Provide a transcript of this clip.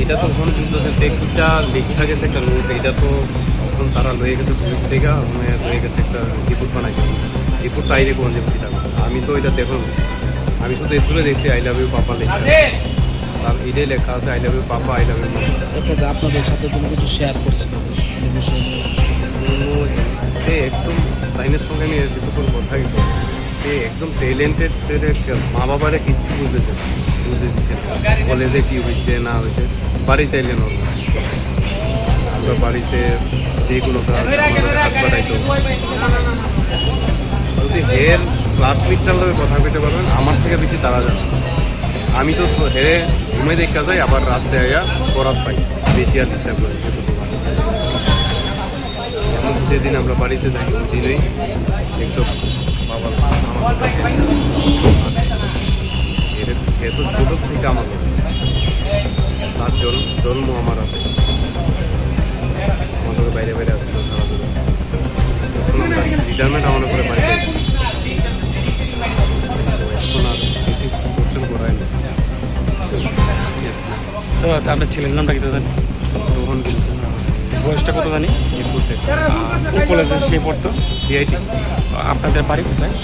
এটা তো ওখানে যুদ্ধ একটা লেখা গেছে একটা রুট, এটা তো তখন তারা লয়ে গেছে পুলিশ থেকে ওখানে লয়ে গেছে একটা রিপোর্ট বানাইছে। রিপোর্টটা আইলে কোন যে চিটা আমি তো এটা দেখুন, আমি শুধু স্কুলে দেখছি আই লাভ ইউ পাপা লেখা, আর এটাই লেখা আছে I love you papa I love you mama. আপনাদের সাথে কোনো কিছু শেয়ার করছি একদম লাইনের সঙ্গে আমি কিছুক্ষণ কথা কিন্তু একদম ট্যালেন্টেড, মা বাবারে কিচ্ছু বুঝতে দিচ্ছে কলেজে কী হয়েছে না হয়েছে, বাড়িতে এলেন আমরা বাড়িতে যে কোনো কাজ হাত বাড়াইতো। যদি হের ক্লাসমেটটার লোক কথা কইতে পারবেন আমার থেকে বেশি তারা জানে। আমি তো হেরে ঘুমে দেখা যাই, আবার রাত্রে আয়া বরাত পাই, বেশি আর ডিস্টার্ব করে। যেদিন আমরা বাড়িতে যাই ওই দিনই একটু বাবা এত ছোটো থেকে আমার তার জন্ম আমার আছে, আমাদের বাইরে বাইরে আসছিল খেলাধুলা। এখন আমরা রিটায়ারমেন্ট আমাদের করে বাড়িতে, এখন আর বেশি কোশ্চেন করায় না। তো আপনার ছেলের নামটা কি তো জানি? রোহন বয়সটা কত জানি? 21 কলেজে সে পড়তো। সিআইটি। আপনাদের বাড়ি কোথায়?